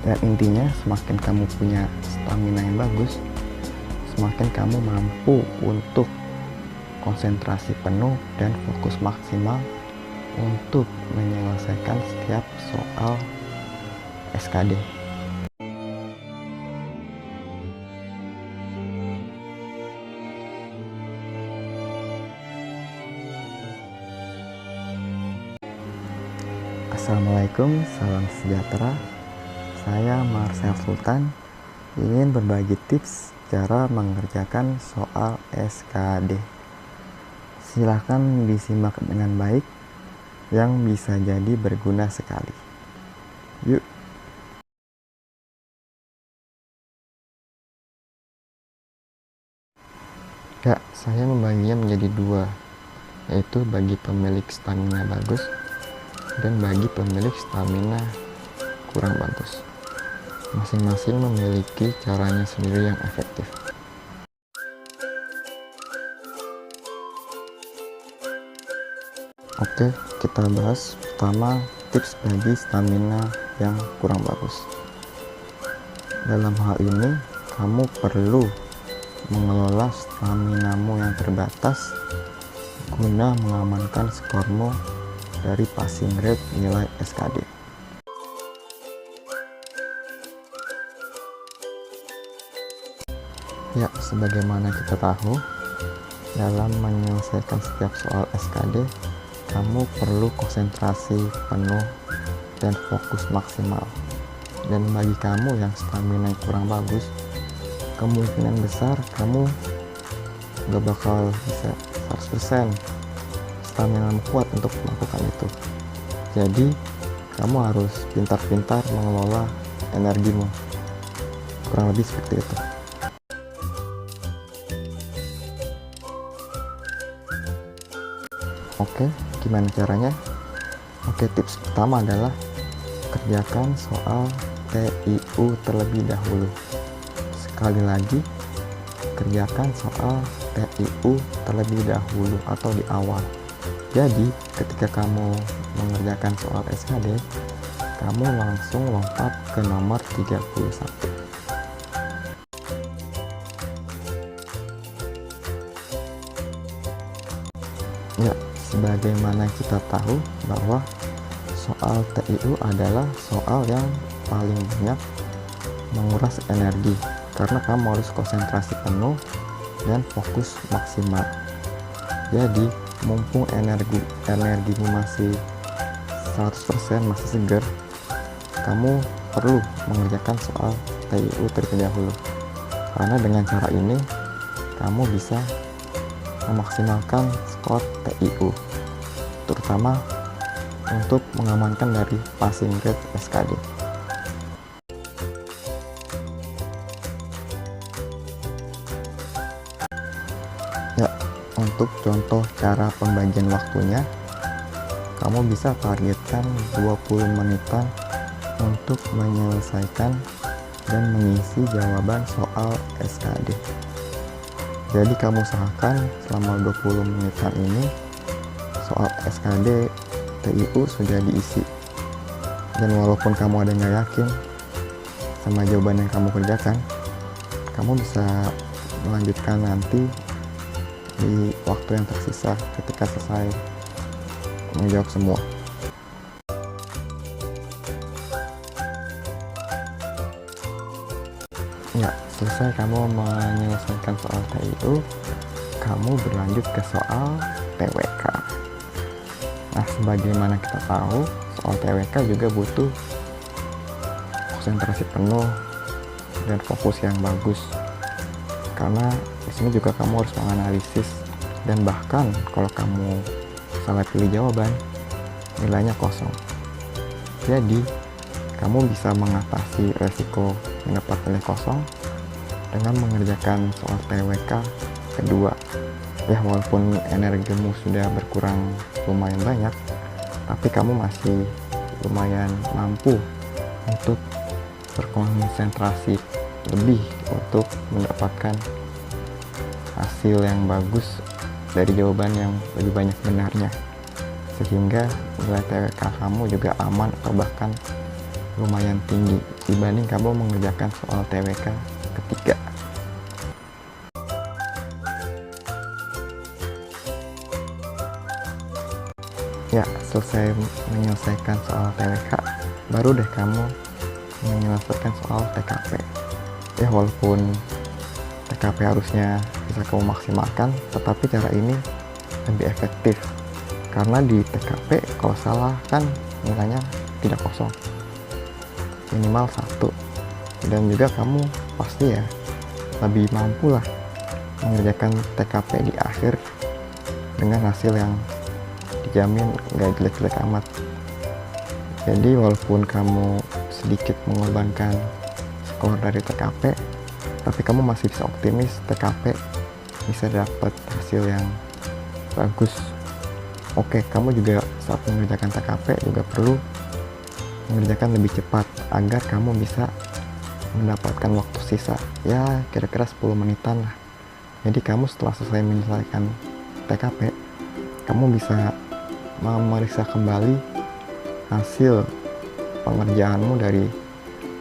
Dan intinya semakin kamu punya stamina yang bagus, semakin kamu mampu untuk konsentrasi penuh dan fokus maksimal untuk menyelesaikan setiap soal SKD. Assalamualaikum, salam sejahtera. Saya Marcel Sultan ingin berbagi tips cara mengerjakan soal SKD. Silakan disimak dengan baik, yang bisa jadi berguna sekali. Yuk. Ya, saya membaginya menjadi dua, yaitu bagi pemilik stamina bagus dan bagi pemilik stamina kurang bagus. Masing-masing memiliki caranya sendiri yang efektif. Oke, kita bahas pertama tips bagi stamina yang kurang bagus. Dalam hal ini, kamu perlu mengelola staminamu yang terbatas guna mengamankan skormu dari passing rate nilai SKD. Ya, sebagaimana kita tahu, dalam menyelesaikan setiap soal SKD, kamu perlu konsentrasi penuh dan fokus maksimal. Dan bagi kamu yang stamina kurang bagus, kemungkinan besar kamu gak bakal bisa 100% stamina kuat untuk melakukan itu. Jadi, kamu harus pintar-pintar mengelola energimu. Kurang lebih seperti itu. Oke, gimana caranya? Oke, tips pertama adalah kerjakan soal TIU terlebih dahulu. Sekali lagi, kerjakan soal TIU terlebih dahulu atau di awal. Jadi, ketika kamu mengerjakan soal SKD, kamu langsung lompat ke nomor 31. Ya, sebagaimana kita tahu bahwa soal TIU adalah soal yang paling banyak menguras energi karena kamu harus konsentrasi penuh dan fokus maksimal. Jadi, mumpung energimu masih 100%, masih segar, kamu perlu mengerjakan soal TIU terlebih dahulu. Karena dengan cara ini, kamu bisa memaksimalkan skor TIU, terutama untuk mengamankan dari passing rate SKD. Ya, untuk contoh cara pembagian waktunya, kamu bisa targetkan 20 menitan untuk menyelesaikan dan mengisi jawaban soal SKD. Jadi kamu usahakan selama 20 menitan ini soal SKD TIU sudah diisi. Dan walaupun kamu ada nggak yakin sama jawaban yang kamu kerjakan, kamu bisa melanjutkan nanti di waktu yang tersisa ketika selesai menjawab semua. Ya, selesai kamu menyelesaikan soal TIU, kamu berlanjut ke soal TWK. Nah, sebagaimana kita tahu, soal TWK juga butuh konsentrasi penuh dan fokus yang bagus. Karena di sini juga kamu harus menganalisis, dan bahkan kalau kamu salah pilih jawaban, nilainya kosong. Jadi, kamu bisa mengatasi resiko mendapat nilai kosong dengan mengerjakan soal TWK kedua. Ya, walaupun energimu sudah berkurang lumayan banyak, tapi kamu masih lumayan mampu untuk berkonsentrasi lebih untuk mendapatkan hasil yang bagus dari jawaban yang lebih banyak benarnya, sehingga nilai TWK kamu juga aman atau bahkan lumayan tinggi dibanding kamu mengerjakan soal TWK ketiga. Ya, selesai menyelesaikan soal TWK, baru deh kamu menyelesaikan soal TKP. Ya, walaupun TKP harusnya bisa kamu maksimalkan, tetapi cara ini lebih efektif. Karena di TKP kalau salah kan nilainya tidak kosong, minimal 1. Dan juga kamu pasti ya lebih mampu lah mengerjakan TKP di akhir dengan hasil yang dijamin nggak jelek-jelek amat. Jadi walaupun kamu sedikit mengorbankan skor dari TKP, tapi kamu masih bisa optimis TKP bisa dapat hasil yang bagus. Oke, kamu juga saat mengerjakan TKP juga perlu mengerjakan lebih cepat agar kamu bisa mendapatkan waktu sisa ya kira-kira 10 menitan lah. Jadi kamu setelah selesai menyelesaikan TKP, kamu bisa memeriksa kembali hasil pengerjaanmu dari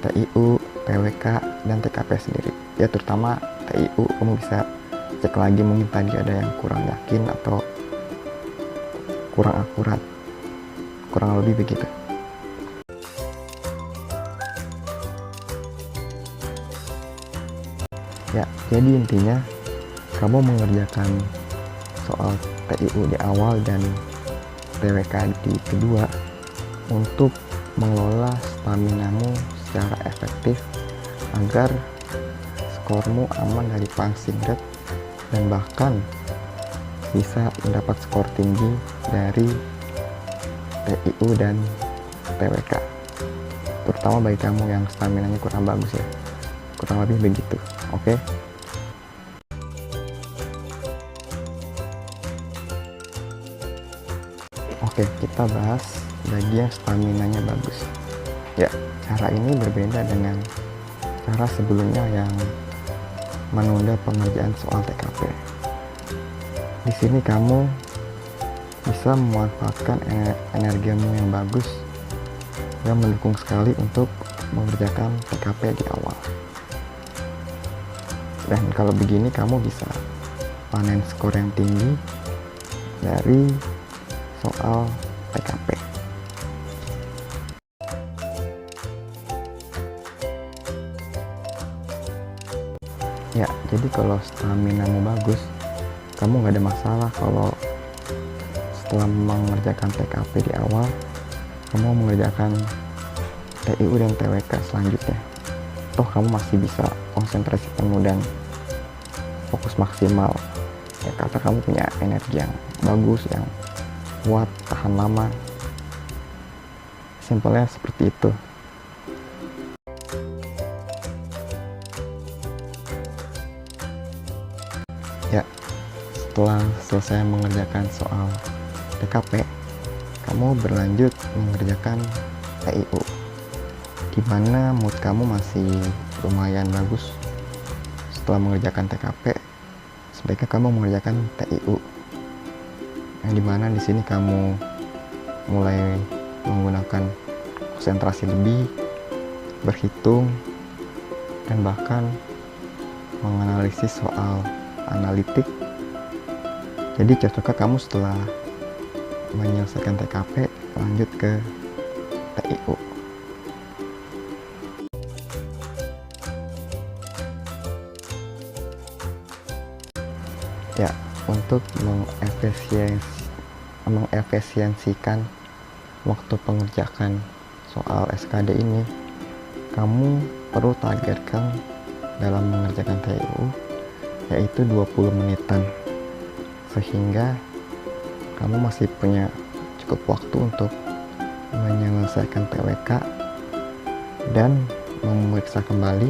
TIU, TWK, dan TKP sendiri. Ya terutama TIU, kamu bisa cek lagi mungkin tadi ada yang kurang yakin atau kurang akurat, kurang lebih begitu. Ya, jadi intinya kamu mengerjakan soal TIU di awal dan TWK di kedua untuk mengelola staminamu secara efektif agar skormu aman dari passing rate dan bahkan bisa mendapat skor tinggi dari TIU dan TWK, terutama bagi kamu yang staminanya kurang bagus ya, kurang lebih begitu. Oke. Oke, kita bahas bagi yang staminanya bagus. Ya, cara ini berbeda dengan cara sebelumnya yang menunda pengerjaan soal TKP. Di sini kamu bisa memanfaatkan energimu yang bagus yang mendukung sekali untuk mengerjakan TKP di awal. Dan kalau begini kamu bisa panen skor yang tinggi dari soal TKP. Ya, jadi kalau staminamu bagus, kamu nggak ada masalah kalau setelah mengerjakan TKP di awal, kamu mengerjakan TIU dan TWK selanjutnya. Toh kamu masih bisa konsentrasi penuh dan fokus maksimal. Ya, karena kamu punya energi yang bagus, yang kuat, tahan lama. Simpelnya seperti itu. Ya, setelah selesai mengerjakan soal TKP, kamu berlanjut mengerjakan TIU, di mana mood kamu masih lumayan bagus. Setelah mengerjakan TKP, sebaiknya kamu mengerjakan TIU, yang dimana di sini kamu mulai menggunakan konsentrasi lebih, berhitung, dan bahkan menganalisis soal analitik. Jadi cocoknya kamu setelah menyelesaikan TKP lanjut ke TIU. Ya, untuk mengefisiensikan waktu pengerjaan soal SKD ini, kamu perlu targetkan dalam mengerjakan TIU yaitu 20 menitan, sehingga kamu masih punya cukup waktu untuk menyelesaikan TWK dan memeriksa kembali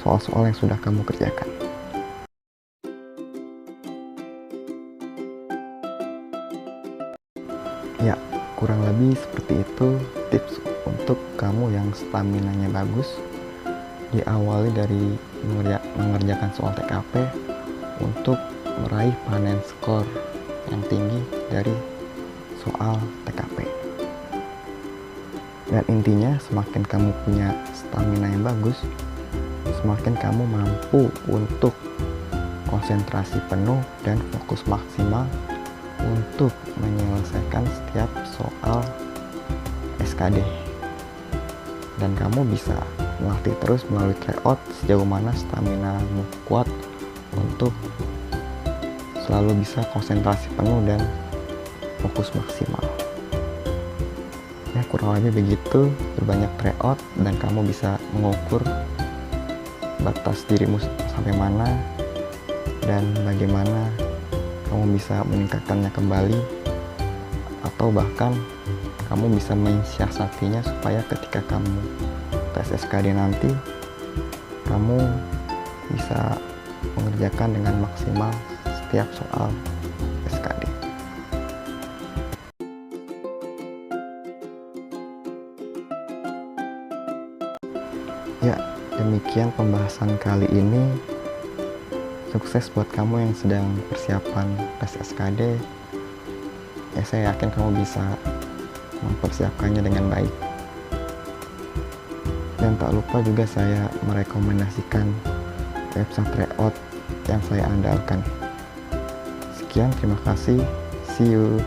soal-soal yang sudah kamu kerjakan. Ya, kurang lebih seperti itu tips untuk kamu yang staminanya bagus. Diawali dari mengerjakan soal TKP untuk meraih panen skor yang tinggi dari soal TKP. Dan intinya, semakin kamu punya stamina yang bagus, semakin kamu mampu untuk konsentrasi penuh dan fokus maksimal untuk menyelesaikan setiap soal SKD. Dan kamu bisa melatih terus melalui tryout sejauh mana staminamu kuat untuk selalu bisa konsentrasi penuh dan fokus maksimal. Ya, kurang lebih begitu. Berbanyak tryout dan kamu bisa mengukur batas dirimu sampai mana dan bagaimana kamu bisa meningkatkannya kembali, atau bahkan kamu bisa mensiasatinya supaya ketika kamu tes SKD nanti kamu bisa mengerjakan dengan maksimal setiap soal SKD. Ya, demikian pembahasan kali ini. Sukses buat kamu yang sedang persiapan tes SKD. Ya, saya yakin kamu bisa mempersiapkannya dengan baik. Dan tak lupa juga saya merekomendasikan website tryout yang saya andalkan. Sekian, terima kasih. See you.